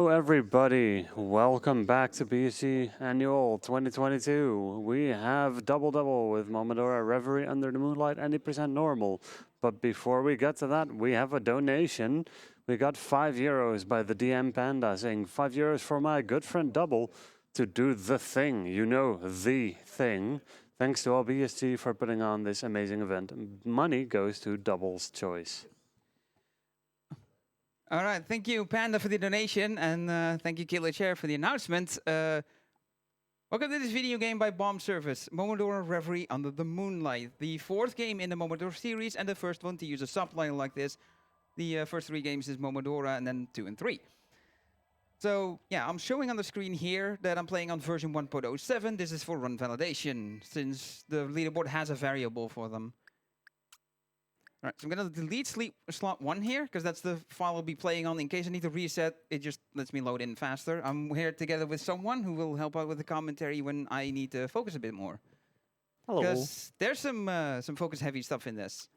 Hello everybody, welcome back to BSG Annual 2022. We have DoubleDubbel with Momodora, Reverie under the Moonlight, 80% normal. But before we get to that, we have a donation. We got €5 by the DM Panda saying €5 for my good friend Double to do the thing, the thing. Thanks to all BSG for putting on this amazing event. Money goes to Double's Choice. All right, thank you, Panda, for the donation, and thank you, Killer Chair, for the announcement. Welcome to this video game by Bomb Service, Momodora Reverie under the Moonlight, the fourth game in the Momodora series, and the first one to use a subtitle like this. The first three games is Momodora, and then 2 and 3. So, yeah, I'm showing on the screen here that I'm playing on version 1.07. This is for run validation, since the leaderboard has a variable for them. All right, so I'm going to delete slot 1 here, because that's the file I'll be playing on. In case I need to reset, it just lets me load in faster. I'm here together with someone who will help out with the commentary when I need to focus a bit more. Hello. Because there's some focus-heavy stuff in this.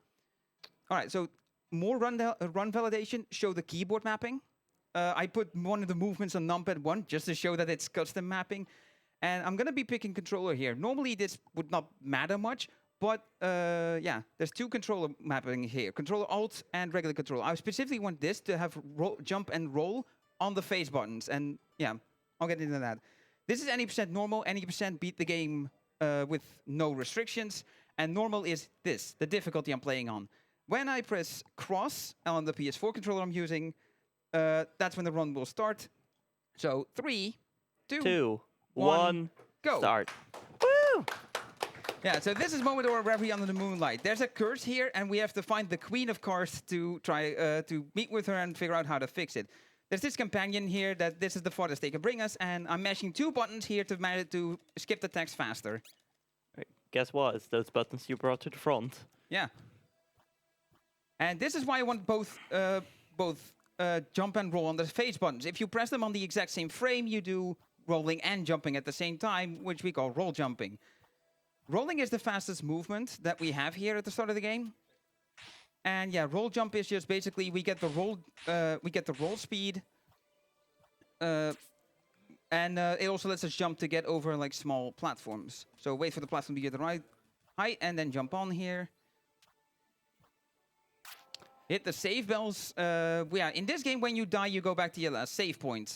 All right, so more run validation, show the keyboard mapping. I put one of the movements on numpad 1, just to show that it's custom mapping. And I'm going to be picking controller here. Normally, this would not matter much. But yeah, there's 2 controller mapping here, controller alt and regular controller. I specifically want this to have jump and roll on the face buttons. And yeah, I'll get into that. This is 80% normal, 80% beat the game with no restrictions. And normal is this, the difficulty I'm playing on. When I press cross on the PS4 controller I'm using, that's when the run will start. So 3, 2, 1, go. Start. Woo! Yeah, so this is Momodora Reverie under the Moonlight. There's a curse here, and we have to find the Queen of Cards to try to meet with her and figure out how to fix it. There's this companion here that this is the farthest they can bring us, and I'm mashing 2 buttons here to manage to skip the text faster. Guess what? It's those buttons you brought to the front. Yeah. And this is why I want both jump and roll on the face buttons. If you press them on the exact same frame, you do rolling and jumping at the same time, which we call roll jumping. Rolling is the fastest movement that we have here at the start of the game. And yeah, roll jump is just basically we get the roll speed. And it also lets us jump to get over like small platforms. So wait for the platform to get the right height and then jump on here. Hit the save bells. Yeah, in this game when you die you go back to your last save point.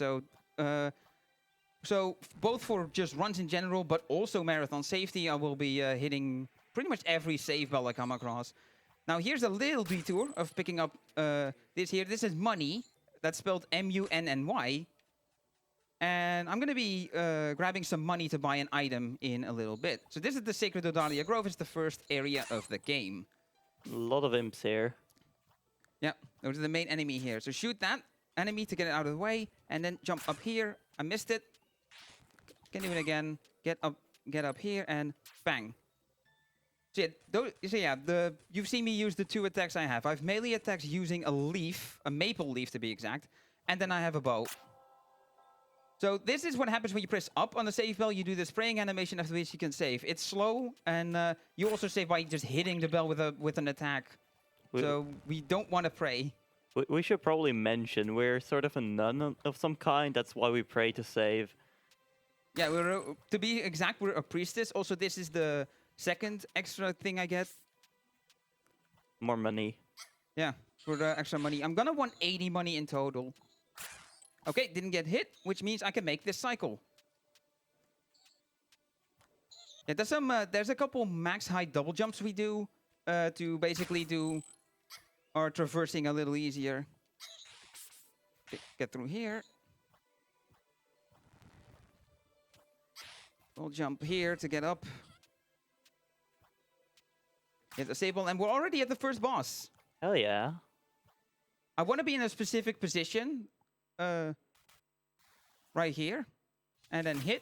So both for just runs in general, but also marathon safety, I will be hitting pretty much every save bell I come across. Now here's a little detour of picking up this here. This is money. That's spelled M-U-N-N-Y. And I'm going to be grabbing some money to buy an item in a little bit. So this is the Sacred Odalia Grove. It's the first area of the game. A lot of imps here. Yeah, those are the main enemy here. So shoot that enemy to get it out of the way, and then jump up here. I missed it. Can do it again. Get up here, and bang. So yeah, you've seen me use the 2 attacks I have. I have melee attacks using a leaf, a maple leaf to be exact, and then I have a bow. So this is what happens when you press up on the save bell. You do the spraying animation after which you can save. It's slow, and you also save by just hitting the bell with an attack. So we don't want to pray. We should probably mention we're sort of a nun of some kind. That's why we pray to save. Yeah, to be exact, we're a priestess. Also, this is the second extra thing I get. More money. Yeah, for the extra money. I'm gonna want 80 money in total. Okay, didn't get hit, which means I can make this cycle. Yeah, there's a couple max height double jumps we do to basically do our traversing a little easier. Okay, get through here. We'll jump here to get up. Hit the sable, and we're already at the first boss. Hell yeah. I want to be in a specific position. Right here. And then hit.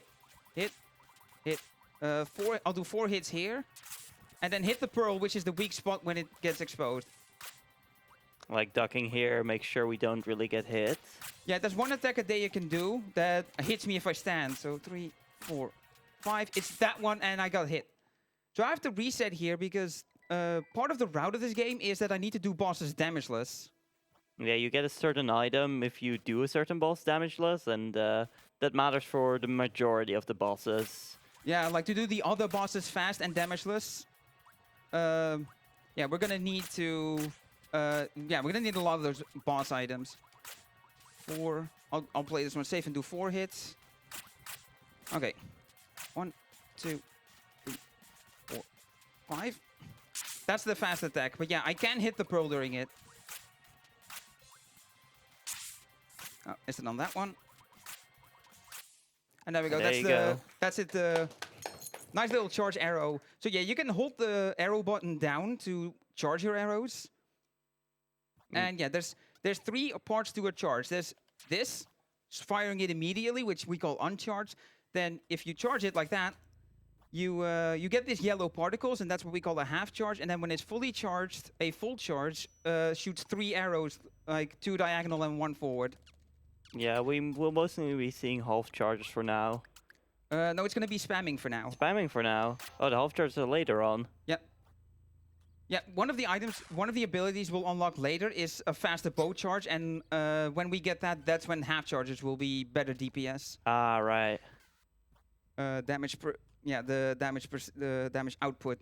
I'll do 4 hits here. And then hit the pearl, which is the weak spot when it gets exposed. Like ducking here, make sure we don't really get hit. Yeah, there's 1 attack a day you can do that hits me if I stand. So 3, 4, 5. It's that one, and I got hit. So I have to reset here because part of the route of this game is that I need to do bosses damageless. Yeah, you get a certain item if you do a certain boss damageless, and that matters for the majority of the bosses. Yeah, like to do the other bosses fast and damageless. Yeah, we're gonna need to. Yeah, we're gonna need a lot of those boss items. 4. I'll play this one safe and do 4 hits. Okay. 1, 2, 3, 4, 5. That's the fast attack. But yeah, I can hit the pearl during it. Oh, is it on that one? And there we go. There you go. That's it. The nice little charge arrow. So yeah, you can hold the arrow button down to charge your arrows. And yeah, there's 3 parts to a charge. There's this, firing it immediately, which we call uncharged. Then if you charge it like that, you get these yellow particles, and that's what we call a half charge. And then when it's fully charged, a full charge shoots 3 arrows, like 2 diagonal and 1 forward. Yeah, we'll mostly be seeing half charges for now. No, it's gonna be spamming for now. Spamming for now. Oh, the half charges are later on. Yep. Yeah, one of the abilities we'll unlock later is a faster bow charge, and when we get that, that's when half charges will be better DPS. Ah, right. Damage per, yeah, the damage output.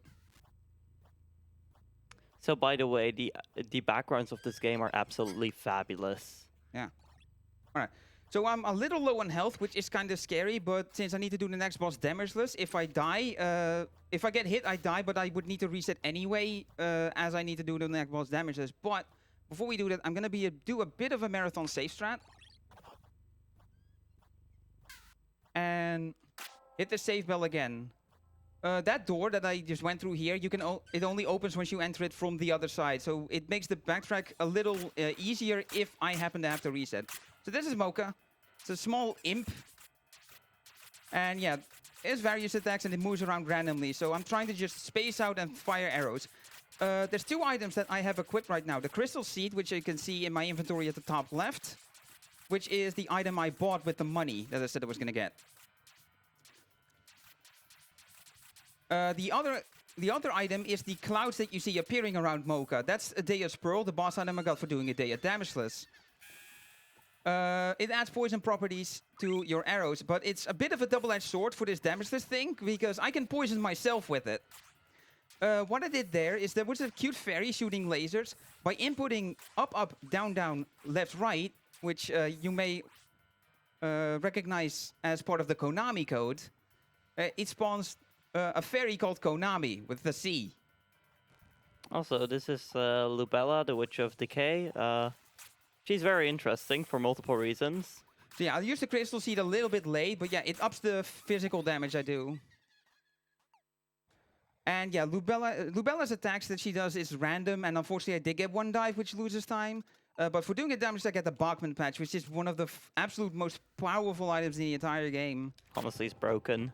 So, by the way, the backgrounds of this game are absolutely fabulous. Yeah. All right. So I'm a little low on health, which is kind of scary, but since I need to do the next boss damageless, if I die, if I get hit, I die, but I would need to reset anyway, as I need to do the next boss damageless. But before we do that, I'm going to do a bit of a marathon safe strat. And hit the save bell again. That door that I just went through here, it only opens once you enter it from the other side. So it makes the backtrack a little easier if I happen to have to reset. So this is Mocha. It's a small imp. And yeah, it has various attacks and it moves around randomly. So I'm trying to just space out and fire arrows. There's 2 items that I have equipped right now. The crystal seed, which you can see in my inventory at the top left, which is the item I bought with the money that I said I was going to get. The other item is the clouds that you see appearing around Mocha. That's a Dea's Pearl, the boss item I got for doing a day at damageless. It adds poison properties to your arrows, but it's a bit of a double-edged sword for this damageless thing, because I can poison myself with it. What I did there is there was a cute fairy shooting lasers. By inputting up, up, down, down, left, right, which you may recognize as part of the Konami code, it spawns a fairy called Konami with the C. Also, this is Lubella, the Witch of Decay. She's very interesting for multiple reasons. So yeah, I'll use the crystal seed a little bit late, but yeah, it ups the physical damage I do. And yeah, Lubella's attacks that she does is random, and unfortunately I did get 1 dive, which loses time. But for doing it damage, I get the Bachman patch, which is one of the absolute most powerful items in the entire game. Honestly, it's broken.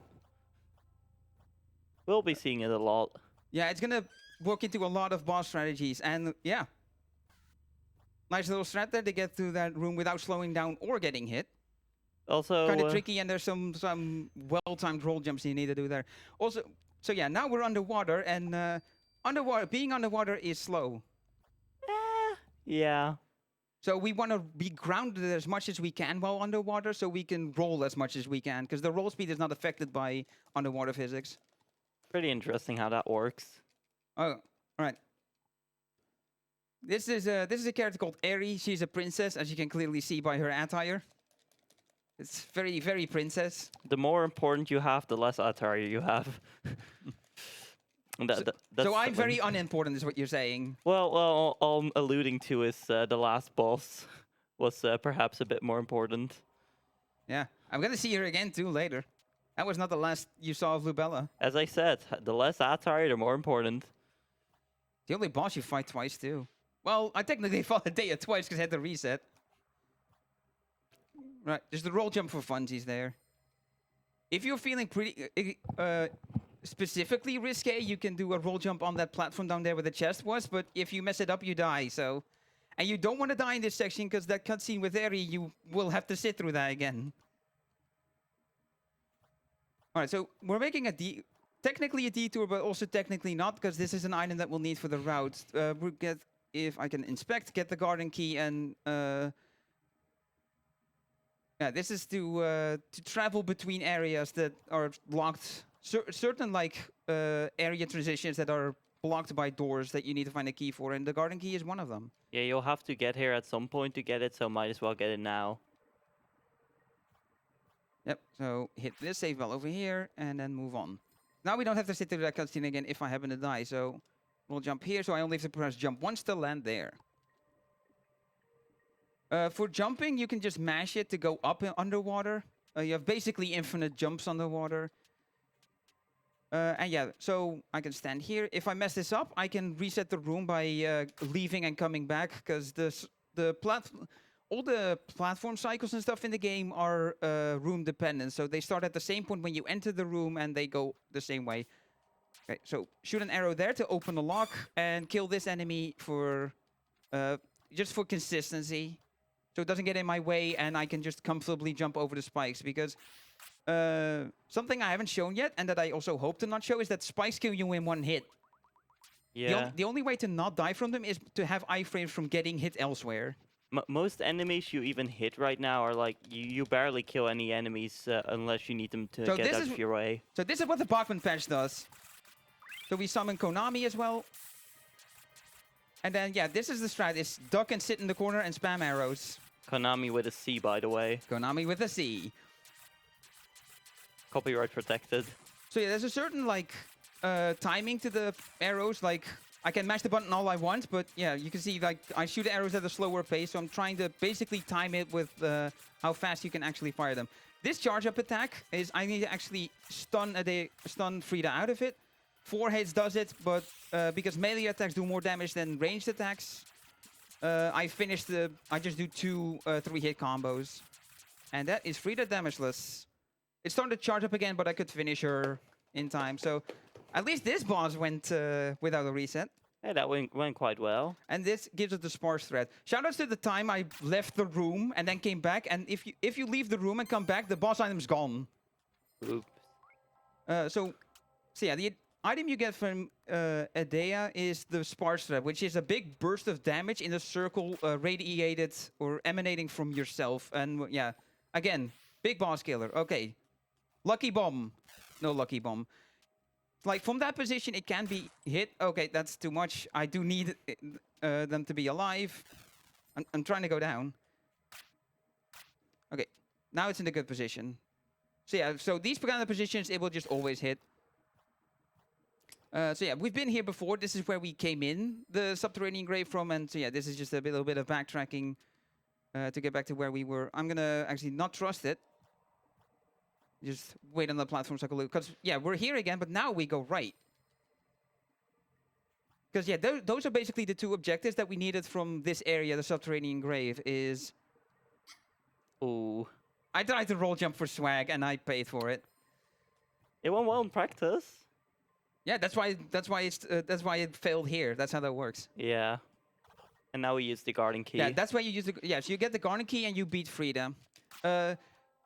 We'll be seeing it a lot. Yeah, it's gonna work into a lot of boss strategies, and yeah. Nice little strat there to get through that room without slowing down or getting hit. Also, Kind of tricky, and there's some well-timed roll jumps you need to do there. Also, so yeah, now we're underwater, and being underwater is slow. Yeah. So we want to be grounded as much as we can while underwater, so we can roll as much as we can, because the roll speed is not affected by underwater physics. Pretty interesting how that works. Oh, all right. This is a character called Eri. She's a princess, as you can clearly see by her attire. It's very, very princess. The more important you have, the less attire you have. So I'm very unimportant, is what you're saying. Well, all I'm alluding to is the last boss was perhaps a bit more important. Yeah, I'm gonna see her again too later. That was not the last you saw of Lubella. As I said, the less attire, the more important. The only boss you fight twice too. Well, I technically fought a day twice because I had to reset. Right, there's the roll jump for funsies there. If you're feeling pretty specifically risque, you can do a roll jump on that platform down there where the chest was, but if you mess it up, you die, so... And you don't want to die in this section, because that cutscene with Eri, you will have to sit through that again. Alright, so we're making technically a detour, but also technically not, because this is an item that we'll need for the route. if I can inspect, get the garden key, and yeah, this is to travel between areas that are blocked. Certain like area transitions that are blocked by doors that you need to find a key for, and the garden key is one of them. Yeah, you'll have to get here at some point to get it, so might as well get it now. Yep. So hit this save bell over here, and then move on. Now we don't have to sit through that cutscene again if I happen to die. So we'll jump here. So I only have to press jump once to land there. For jumping, you can just mash it to go up underwater. You have basically infinite jumps underwater. And yeah, so I can stand here. If I mess this up, I can reset the room by leaving and coming back, because all the platform cycles and stuff in the game are room dependent. So they start at the same point when you enter the room, and they go the same way. Okay, so shoot an arrow there to open the lock, and kill this enemy for just for consistency. So it doesn't get in my way, and I can just comfortably jump over the spikes, because something I haven't shown yet, and that I also hope to not show, is that spikes kill you in one hit. Yeah. The only way to not die from them is to have iframes from getting hit elsewhere. Most enemies you even hit right now are like, you barely kill any enemies unless you need them to get out of your way. So this is what the Bachman patch does. So we summon Konami as well. And then, yeah, this is the strat. It's duck and sit in the corner and spam arrows. Konami with a C, by the way. Konami with a C. Copyright protected. So yeah, there's a certain, like, timing to the arrows. Like, I can mash the button all I want, but yeah, you can see, like, I shoot arrows at a slower pace, so I'm trying to basically time it with how fast you can actually fire them. This charge-up attack is, I need to actually stun Frida out of it. 4 hits does it, but because melee attacks do more damage than ranged attacks, I just do 2 3-hit combos. And that is Frida damageless. It started to charge up again, but I could finish her in time. So at least this boss went without a reset. Yeah, that went quite well. And this gives us the sparse thread. Shoutouts to the time I left the room and then came back. And if you leave the room and come back, the boss item's gone. Oops. So yeah, the item you get from Edea is the sparse thread, which is a big burst of damage in a circle radiated or emanating from yourself. And yeah, again, big boss killer. Okay, lucky bomb. No lucky bomb. Like, from that position, it can be hit. Okay, that's too much. I do need them to be alive. I'm trying to go down. Okay, now it's in a good position. So yeah, so these kind of positions, it will just always hit. So yeah, we've been here before. This is where we came in the subterranean grave from. And so yeah, this is just a little bit of backtracking to get back to where we were. I'm going to actually not trust it. Just wait on the platform cycle loop. Because, yeah, we're here again, but now we go right. Because, yeah, those are basically the 2 objectives that we needed from this area, the subterranean grave, is... Ooh. I tried to roll jump for swag, and I paid for it. It went well in practice. Yeah, that's why it failed here. That's how that works. Yeah. And now we use the garden key. Yeah, that's why you use the... Yeah, so you get the garden key and you beat Frida.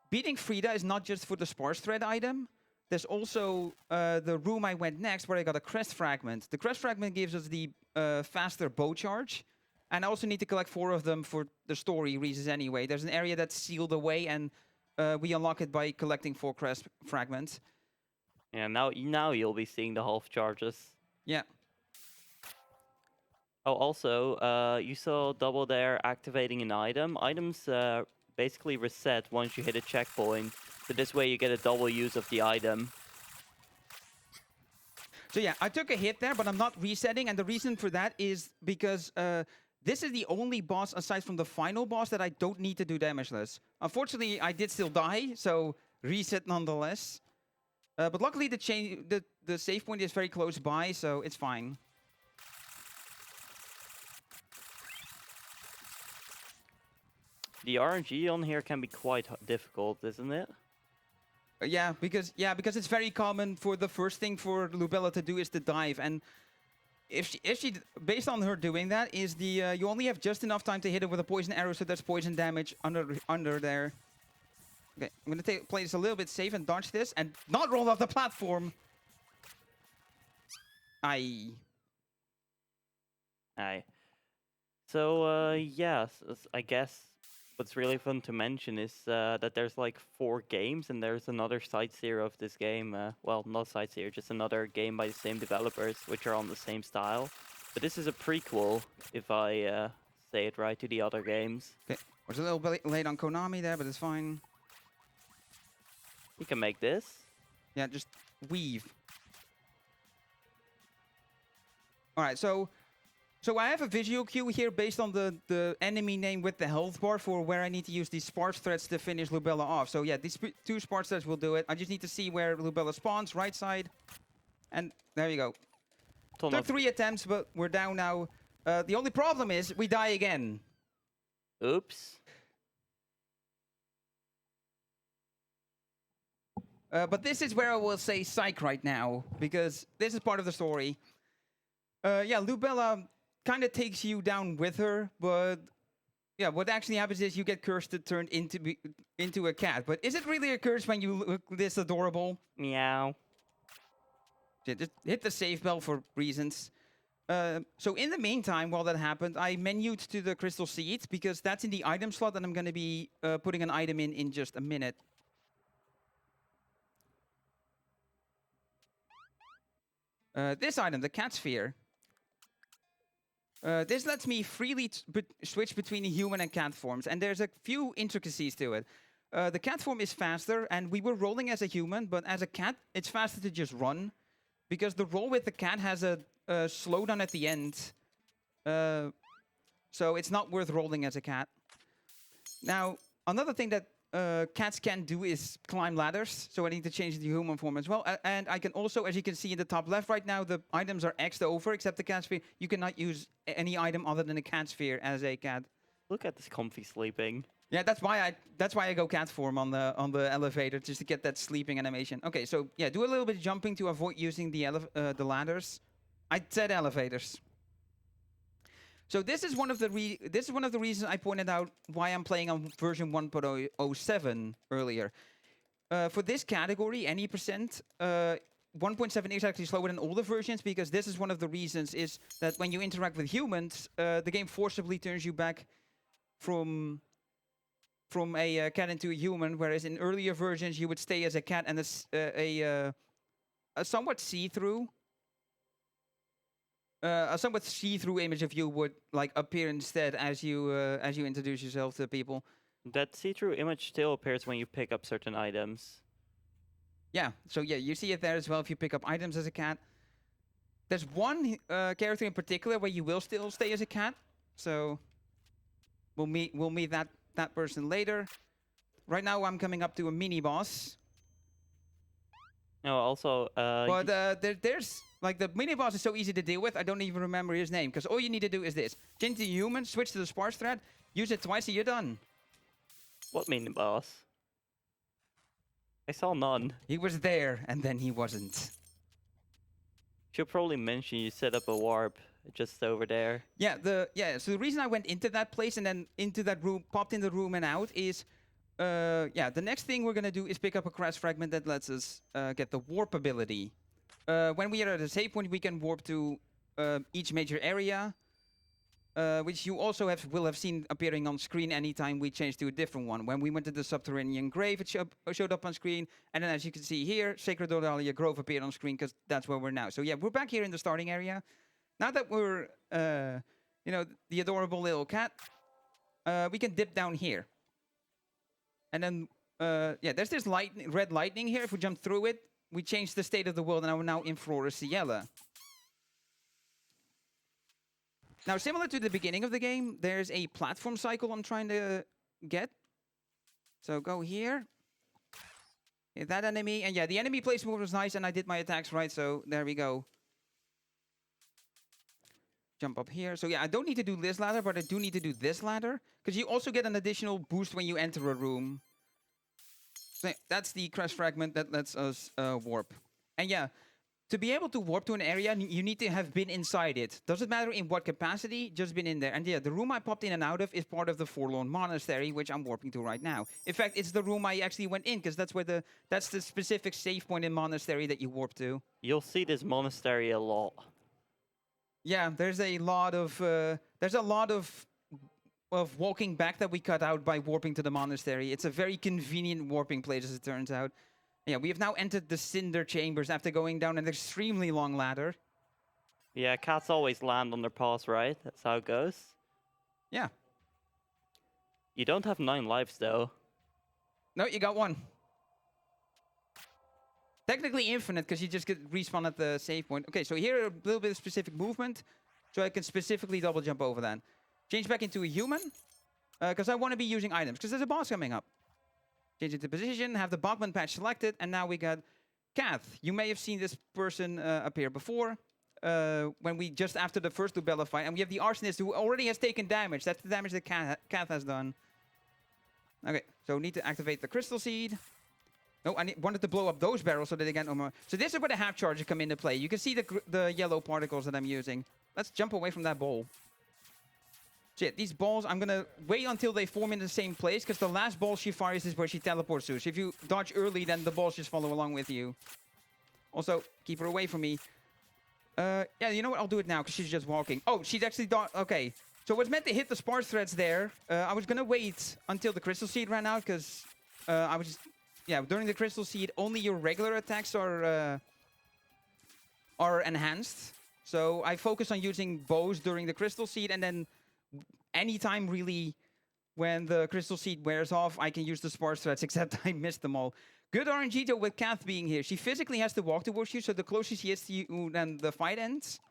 Beating Frida is not just for the sparse thread item. There's also the room I went next where I got a crest fragment. The crest fragment gives us the faster bow charge. And I also need to collect 4 of them for the story reasons anyway. There's an area that's sealed away, and we unlock it by collecting 4 crest fragments. Yeah, now you'll be seeing the half charges. Yeah. Oh, also, you saw Double there activating an item. Items basically reset once you hit a checkpoint. So this way you get a double use of the item. So yeah, I took a hit there, but I'm not resetting. And the reason for that is because this is the only boss, aside from the final boss, that I don't need to do damageless. Unfortunately, I did still die, so reset nonetheless. But luckily, the save point is very close by, so it's fine. The RNG on here can be quite difficult, isn't it? Yeah, because it's very common for the first thing for Lubella to do is to dive, and if she based on her doing that is you only have just enough time to hit her with a poison arrow, so there's poison damage under there. Okay, I'm gonna play this a little bit safe and dodge this and not roll off the platform. Aye. So, I guess what's really fun to mention is that there's like 4 games, and there's another sightseer of this game. Well, not sightseer, just another game by the same developers, which are on the same style. But this is a prequel, if I say it right, to the other games. Okay, was a little bit late on Konami there, but it's fine. You can make this. Yeah, just weave. All right, so I have a visual cue here based on the enemy name with the health bar for where I need to use these spark threads to finish Lubella off. So yeah, these 2 spark threads will do it. I just need to see where Lubella spawns, right side. And there you go. Took 3 attempts, but we're down now. The only problem is we die again. Oops. But this is where I will say psych right now, because this is part of the story. Yeah, Lubella kind of takes you down with her, but yeah, what actually happens is you get cursed and turned into a cat. But is it really a curse when you look this adorable? Meow. Yeah, just hit the save bell for reasons. So in the meantime, while that happened, I menued to the crystal seed because that's in the item slot, and I'm going to be putting an item in just a minute. This item, the cat sphere. This lets me freely switch between human and cat forms, and there's a few intricacies to it. The cat form is faster, and we were rolling as a human, but as a cat, it's faster to just run, because the roll with the cat has a slowdown at the end. So it's not worth rolling as a cat. Now, another thing that cats can do is climb ladders, so I need to change the human form as well. And I can also, as you can see in the top left right now, the items are X'd over, except the cat sphere. You cannot use any item other than a cat sphere as a cat. Look at this comfy sleeping. Yeah, that's why I go cat form on the elevator, just to get that sleeping animation. Okay, so yeah, do a little bit of jumping to avoid using the ladders. I said elevators. So this is one of the reasons I pointed out why I'm playing on version 1.07 earlier. For this category, any percent, 1.7 is actually slower than older versions, because this is one of the reasons is that when you interact with humans, the game forcibly turns you back from a cat into a human, whereas in earlier versions you would stay as a cat, and a somewhat see-through. A somewhat see-through image of you would like appear instead as you introduce yourself to people. That see-through image still appears when you pick up certain items. Yeah, so yeah, you see it there as well if you pick up items as a cat. There's one character in particular where you will still stay as a cat, so we'll meet that person later. Right now I'm coming up to a mini boss. No, also, but there's like the mini boss is so easy to deal with. I don't even remember his name, because all you need to do is this: change to human, switch to the sparse thread, use it twice, and you're done. What mini boss? I saw none. He was there, and then he wasn't. Should probably mention you set up a warp just over there. Yeah, so the reason I went into that place and then into that room, popped in the room and out is, the next thing we're gonna do is pick up a crash fragment that lets us get the warp ability. When we are at a save point, we can warp to each major area, which you also will have seen appearing on screen anytime we change to a different one. When we went to the subterranean grave, it showed up on screen, and then as you can see here, Sacred Dodalia Grove appeared on screen, because that's where we're now. So yeah, we're back here in the starting area. Now that we're, the adorable little cat, we can dip down here. And then, there's this red lightning here. If we jump through it, we change the state of the world, and we're now in Flora Ciela. Now, similar to the beginning of the game, there's a platform cycle I'm trying to get. So go here. Hit that enemy. And yeah, the enemy placement was nice, and I did my attacks right, so there we go. Jump up here. So yeah, I don't need to do this ladder, but I do need to do this ladder, because you also get an additional boost when you enter a room. So that's the crash fragment that lets us warp. And yeah, to be able to warp to an area, you need to have been inside it. Doesn't matter in what capacity, just been in there. And yeah, the room I popped in and out of is part of the Forlorn Monastery, which I'm warping to right now. In fact, it's the room I actually went in, because that's the specific save point in Monastery that you warp to. You'll see this monastery a lot. Yeah, there's a lot of walking back that we cut out by warping to the monastery. It's a very convenient warping place, as it turns out. Yeah, we have now entered the Cinder Chambers after going down an extremely long ladder. Yeah, cats always land on their paws, right? That's how it goes. Yeah. You don't have 9 lives, though. No, you got 1. Technically infinite, because you just get respawn at the save point. Okay, so here a little bit of specific movement, so I can specifically double jump over that. Change back into a human, because I want to be using items, because there's a boss coming up. Change into position, have the Bachman patch selected, and now we got Kath. You may have seen this person appear before, when we just after the first DoubleDubbel fight, and we have the Arsonist who already has taken damage. That's the damage that Kath has done. Okay, so need to activate the Crystal Seed. No, I wanted to blow up those barrels so that they get no more. So this is where the half charges come into play. You can see the yellow particles that I'm using. Let's jump away from that ball. Shit, these balls, I'm gonna wait until they form in the same place, because the last ball she fires is where she teleports to. So if you dodge early, then the balls just follow along with you. Also, keep her away from me. Yeah, you know what? I'll do it now, because she's just walking. Oh, she's actually okay. So I was meant to hit the spark threads there. I was gonna wait until the Crystal Seed ran out, because I was just... Yeah, during the Crystal Seed, only your regular attacks are enhanced. So I focus on using bows during the Crystal Seed, and then anytime really when the Crystal Seed wears off, I can use the Sparse Threads, except I missed them all. Good RNG though with Kath being here. She physically has to walk towards you, so the closer she is to you and the fight ends,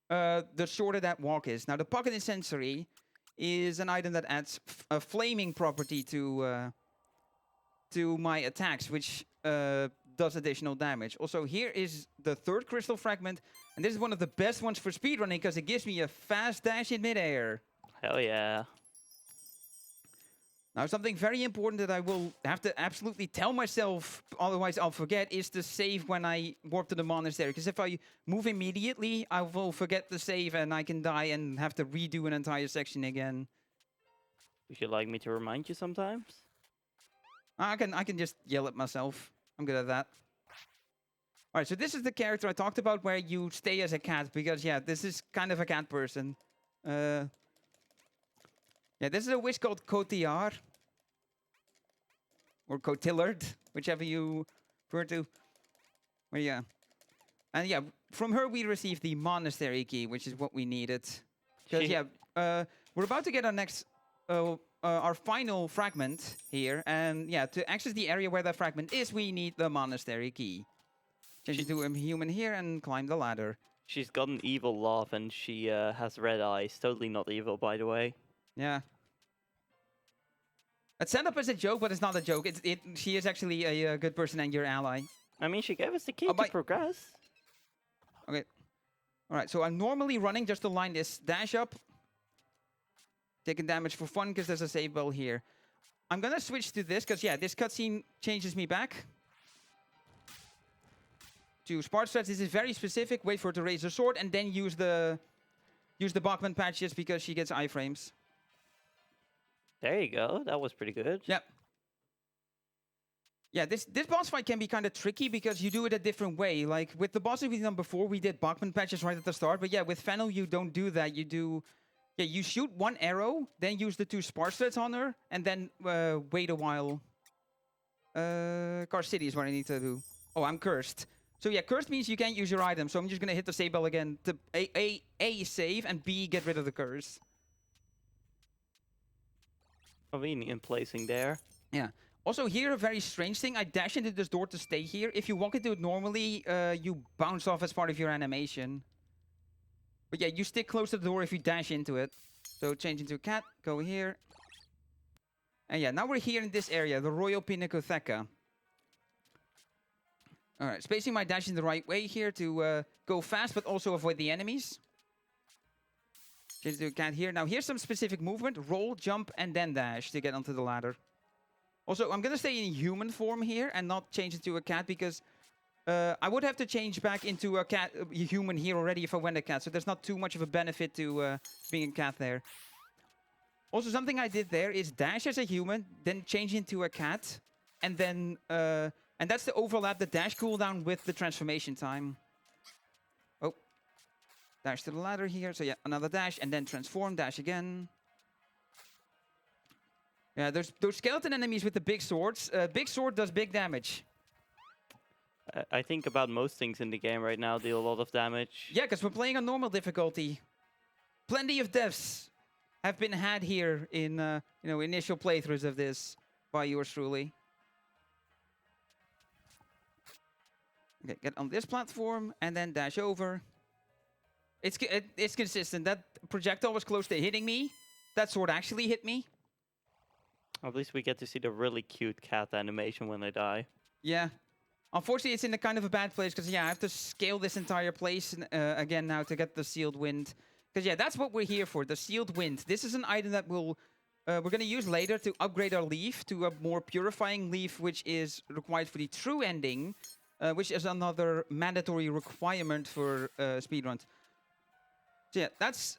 the shorter that walk is. Now the Pocket Incendiary is an item that adds a flaming property to my attacks, which does additional damage. Also, here is the 3rd crystal fragment, and this is one of the best ones for speedrunning because it gives me a fast dash in midair. Hell yeah. Now, something very important that I will have to absolutely tell myself, otherwise I'll forget, is to save when I warp to the monastery. Because if I move immediately, I will forget to save and I can die and have to redo an entire section again. Would you like me to remind you sometimes? I can just yell at myself. I'm good at that. All right, so this is the character I talked about where you stay as a cat, because, yeah, this is kind of a cat person. Yeah, this is a wish called Cotillard. Or Cotillard, whichever you prefer to. Well, yeah. And yeah, from her we received the monastery key, which is what we needed. Because, yeah, we're about to get our next... our final fragment here, and yeah, to access the area where that fragment is, we need the monastery key. Change into a human here and climb the ladder. She's got an evil laugh and she has red eyes. Totally not evil, by the way. Yeah. It's set up as a joke, but it's not a joke. She is actually a good person and your ally. I mean, she gave us the key to progress. Okay. All right, so I'm normally running just to line this dash up. Taking damage for fun because there's a save bell here. I'm gonna switch to this because, yeah, this cutscene changes me back to Spark Threads. This is very specific. Wait for her to raise her sword and then use the Bachman patches because she gets iframes. There you go. That was pretty good. Yep. Yeah, this boss fight can be kind of tricky because you do it a different way. Like with the bosses we've done before, we did Bachman patches right at the start. But yeah, with Fennel, you don't do that. You do... Yeah, you shoot one arrow, then use the 2 spark threads on her, and then wait a while. Car City is what I need to do. Oh, I'm cursed. So yeah, cursed means you can't use your item. So I'm just gonna hit the save bell again to A save and B get rid of the curse. Convenient placing there. Yeah. Also here, a very strange thing. I dash into this door to stay here. If you walk into it normally, you bounce off as part of your animation. But yeah, you stick close to the door if you dash into it. So change into a cat, go here. And yeah, now we're here in this area, the Royal Pinacotheca. Alright, spacing my dash in the right way here to go fast, but also avoid the enemies. Change to a cat here. Now here's some specific movement. Roll, jump, and then dash to get onto the ladder. Also, I'm gonna stay in human form here and not change into a cat because... I would have to change back into a cat, human here already if I went a cat, so there's not too much of a benefit to being a cat there. Also, something I did there is dash as a human, then change into a cat, and then, and that's to overlap the dash cooldown with the transformation time. Oh. Dash to the ladder here. So yeah, another dash and then transform, dash again. Yeah, there's those skeleton enemies with the big swords. Big sword does big damage. I think about most things in the game right now deal a lot of damage. Yeah, because we're playing on normal difficulty. Plenty of deaths have been had here in initial playthroughs of this by yours truly. Okay, get on this platform and then dash over. It's consistent. That projectile was close to hitting me. That sword actually hit me. At least we get to see the really cute cat animation when they die. Yeah. Unfortunately, it's in a kind of a bad place because, yeah, I have to scale this entire place again now to get the sealed wind. Because, yeah, that's what we're here for, the sealed wind. This is an item that we're going to use later to upgrade our leaf to a more purifying leaf, which is required for the true ending, which is another mandatory requirement for speedruns. So yeah, that's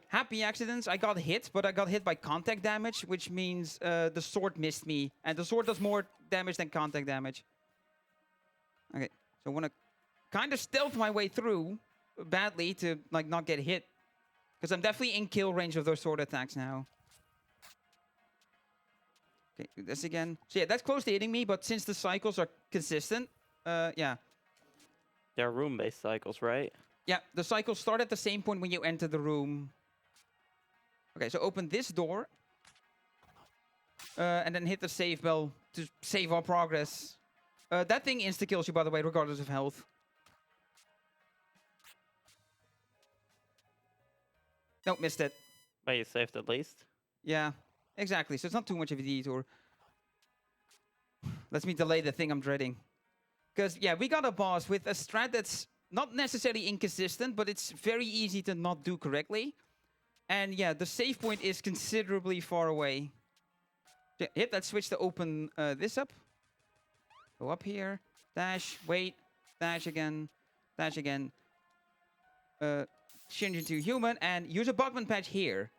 happy accidents. I got hit, but I got hit by contact damage, which means the sword missed me. And the sword does more damage than contact damage. Okay, so I want to kind of stealth my way through badly to like not get hit. Because I'm definitely in kill range of those sword attacks now. Okay, do this again. So yeah, that's close to hitting me, but since the cycles are consistent, yeah. They're room-based cycles, right? Yeah, the cycles start at the same point when you enter the room. Okay, so open this door. And then hit the save bell to save our progress. That thing insta-kills you, by the way, regardless of health. Nope, missed it. But you saved at least. Yeah, exactly. So it's not too much of a detour. Lets me delay the thing I'm dreading. Because, yeah, we got a boss with a strat that's not necessarily inconsistent, but it's very easy to not do correctly. And, yeah, the save point is considerably far away. Yeah, hit that switch to open this up. Go up here. Dash. Wait. Dash again. Dash again. Change into human and use a Bugman patch here.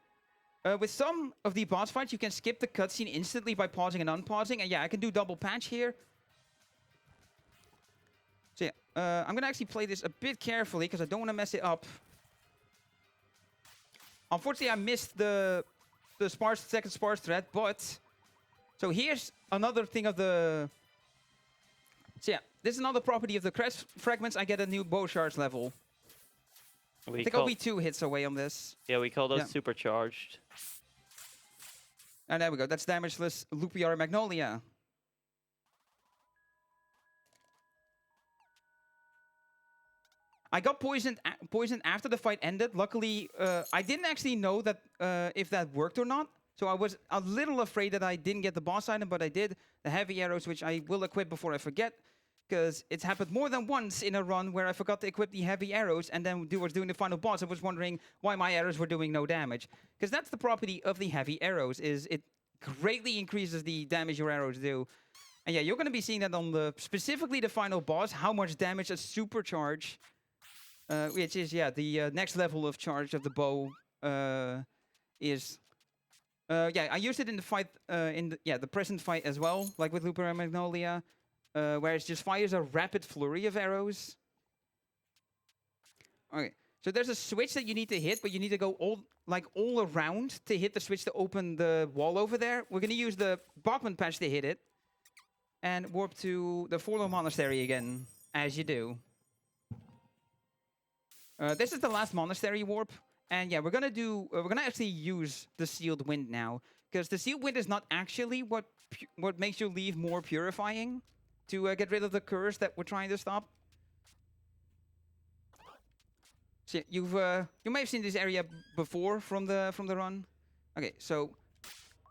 With some of the boss fights, you can skip the cutscene instantly by pausing and unpausing. And yeah, I can do double patch here. So yeah, I'm going to actually play this a bit carefully because I don't want to mess it up. Unfortunately, I missed the second sparse thread, but... So here's another thing of the... So yeah, this is another property of the crest fragments. I get a new bow charge level. I think I'll be 2 hits away on this. Yeah, we call those supercharged. And there we go. That's damageless Lupiara Magnolia. I got poisoned after the fight ended. Luckily, I didn't actually know that if that worked or not. So I was a little afraid that I didn't get the boss item, but I did. The heavy arrows, which I will equip before I forget. Because it's happened more than once in a run where I forgot to equip the heavy arrows, and then was doing the final boss. I was wondering why my arrows were doing no damage. Because that's the property of the heavy arrows, is it greatly increases the damage your arrows do. And yeah, you're going to be seeing that on specifically the final boss, how much damage a supercharge, which is, yeah, the next level of charge of the bow is. Yeah, I used it in the fight, the present fight as well, like with Lupiara Magnolia. Where it just fires a rapid flurry of arrows. Okay, so there's a switch that you need to hit, but you need to go all around to hit the switch to open the wall over there. We're going to use the Bachman patch to hit it. And warp to the Forlorn Monastery again, as you do. This is the last monastery warp. And yeah, we're going to actually use the Sealed Wind now. Because the Sealed Wind is not actually what makes your leave more purifying. To get rid of the curse that we're trying to stop. So yeah, you may have seen this area before from the run. Okay, so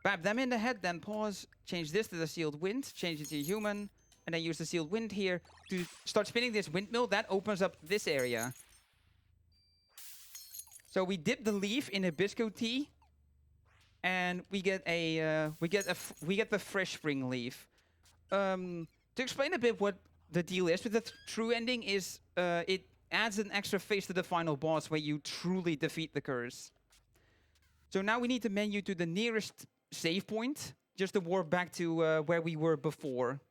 bab them in the head, then pause, change this to the Sealed Wind, change it to human, and then use the Sealed Wind here to start spinning this windmill. That opens up this area. So we dip the leaf in Hibisco tea, and we get the fresh spring leaf. To explain a bit what the deal is with the true ending is it adds an extra phase to the final boss where you truly defeat the curse. So now we need to menu to the nearest save point just to warp back to where we were before,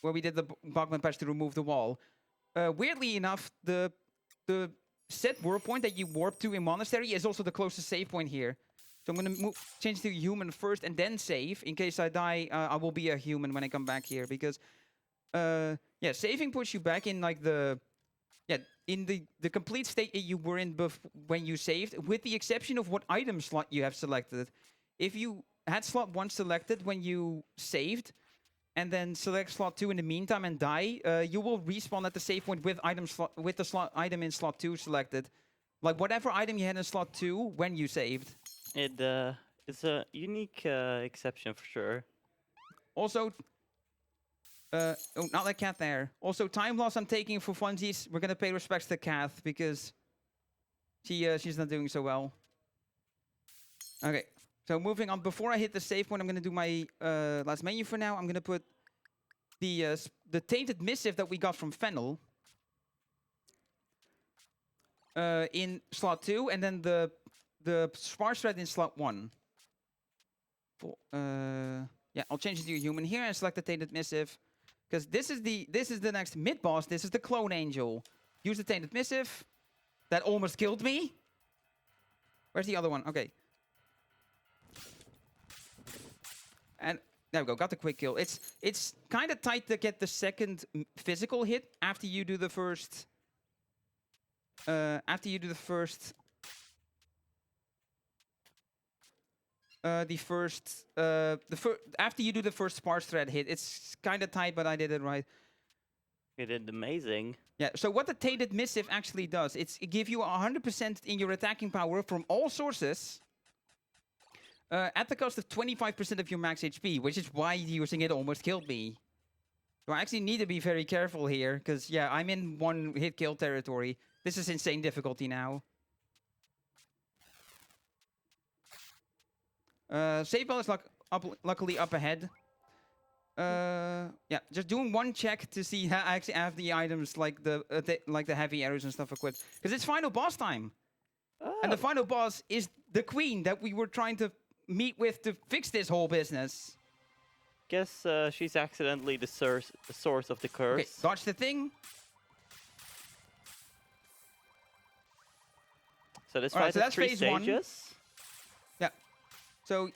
where we did the Bachman patch to remove the wall. Weirdly enough, the set warp point that you warp to in Monastery is also the closest save point here. So I'm gonna change to human first and then save. In case I die, I will be a human when I come back here because, yeah, saving puts you back in like in the complete state that you were in when you saved, with the exception of what item slot you have selected. If you had slot 1 selected when you saved, and then select slot 2 in the meantime and die, you will respawn at the save point with the slot item in slot 2 selected. Like whatever item you had in slot 2 when you saved. It's a unique exception for sure. Also, oh, not that cat there. Also, time loss I'm taking for funsies. We're gonna pay respects to Kath because she's not doing so well. Okay, so moving on. Before I hit the save point, I'm gonna do my last menu for now. I'm gonna put the tainted missive that we got from Fennel in slot 2, and then the sparse thread in slot 1. Yeah, I'll change it to a human here and select the tainted missive. Because this is the next mid boss. This is the clone angel. Use the tainted missive. That almost killed me. Where's the other one? Okay. And there we go. Got the quick kill. It's kind of tight to get the second physical hit after you do the first. After you do the first. After you do the first sparse thread hit, it's kind of tight, but I did it right. You did amazing. Yeah, so what the tainted missive actually does, it gives you 100% in your attacking power from all sources at the cost of 25% of your max HP, which is why using it almost killed me. So I actually need to be very careful here, because yeah, I'm in one hit kill territory. This is insane difficulty now. Save bell is luckily up ahead. Yeah, just doing one check to see how I actually have the items like the heavy arrows and stuff equipped. Because it's final boss time. Oh. And the final boss is the queen that we were trying to meet with to fix this whole business. Guess she's accidentally the source of the curse. Okay, dodge the thing. So this fight has 3 stages. Yeah. So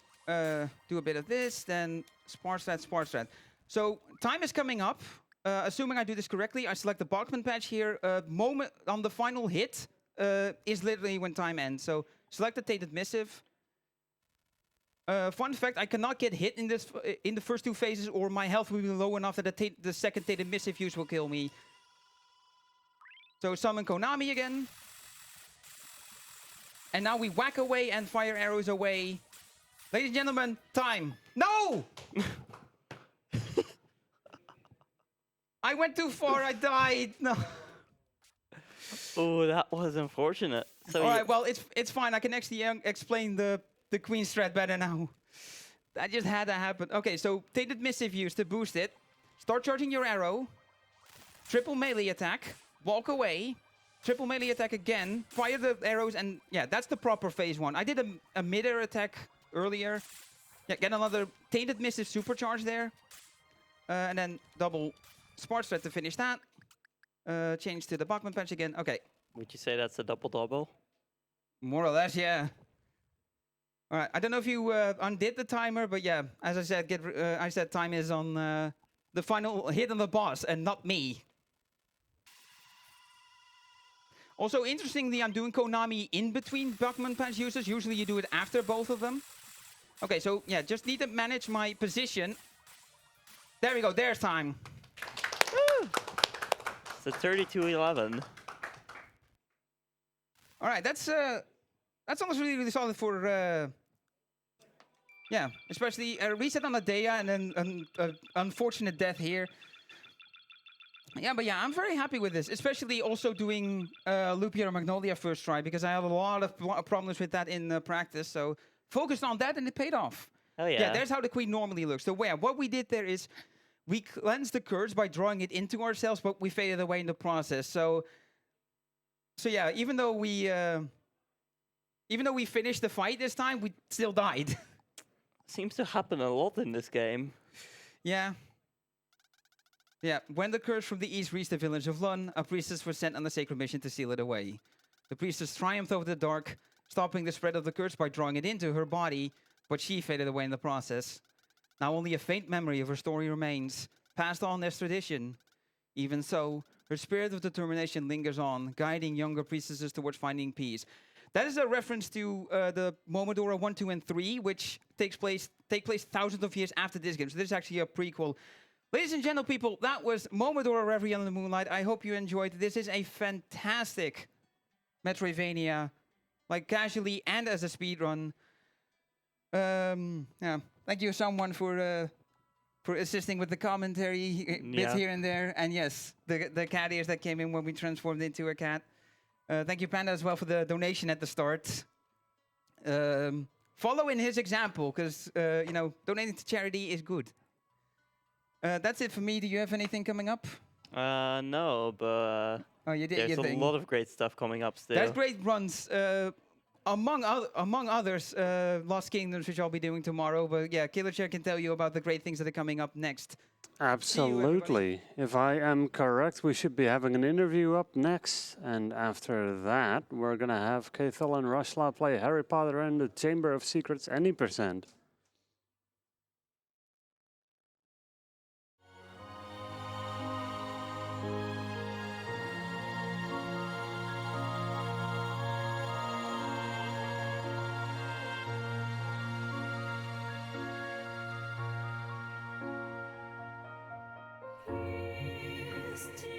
do a bit of this, then sparse thread. So time is coming up. Assuming I do this correctly, I select the Bachman patch here. Moment on the final hit is literally when time ends. So select the tainted missive. Fun fact: I cannot get hit in the first 2 phases, or my health will be low enough that the second tainted missive use will kill me. So summon Konami again. And now we whack away and fire arrows away. Ladies and gentlemen, time. No! I went too far, I died. No. Oh, that was unfortunate. So all right, well, it's fine. I can actually explain the Queen's thread better now. That just had to happen. Okay, so tainted missive use to boost it. Start charging your arrow. Triple melee attack. Walk away. Triple melee attack again. Fire the arrows, and yeah, that's the proper phase 1. I did a mid-air attack earlier. Yeah, get another tainted missive supercharge there. And then double sparse thread to finish that. Change to the Bachman patch again. Okay. Would you say that's a double-double? More or less, yeah. All right, I don't know if you undid the timer, but yeah, as I said, I said time is on the final hit on the boss and not me. Also, interestingly, I'm doing Konami in between Bachman patch uses. Usually you do it after both of them. Okay, so yeah, just need to manage my position. There we go, there's time. Woo! So 32-11. All right, that's almost really solid for yeah, especially a reset on Adea and then an unfortunate death here. Yeah, but yeah, I'm very happy with this, especially also doing Lupia or Magnolia first try, because I had a lot of problems with that in practice. So focused on that and it paid off. Oh yeah. Yeah, there's how the Queen normally looks. So yeah, what we did there is we cleansed the curse by drawing it into ourselves, but we faded away in the process. So yeah, even though we finished the fight this time, we still died. Seems to happen a lot in this game. Yeah. Yeah, when the curse from the east reached the village of Lun, a priestess was sent on a sacred mission to seal it away. The priestess triumphed over the dark, stopping the spread of the curse by drawing it into her body, but she faded away in the process. Now only a faint memory of her story remains, passed on as tradition. Even so, her spirit of determination lingers on, guiding younger priestesses towards finding peace. That is a reference to the Momodora 1, 2, and 3, which take place thousands of years after this game. So this is actually a prequel. Ladies and gentlemen, people, that was Momodora Reverie on the Moonlight. I hope you enjoyed. This is a fantastic Metroidvania, like casually and as a speedrun. Yeah, thank you, someone, for assisting with the commentary bits here and there. And yes, the cat ears that came in when we transformed into a cat. Thank you, Panda, as well, for the donation at the start. Follow in his example, because donating to charity is good. That's it for me. Do you have anything coming up? No, but Oh, you did there's your a thing. lot of great stuff coming up still. There's great runs. Among others, Lost Kingdoms, which I'll be doing tomorrow. But yeah, Killer Chair can tell you about the great things that are coming up next. Absolutely. If I am correct, we should be having an interview up next. And after that, we're going to have Keithel and Rushla play Harry Potter and the Chamber of Secrets any percent. Still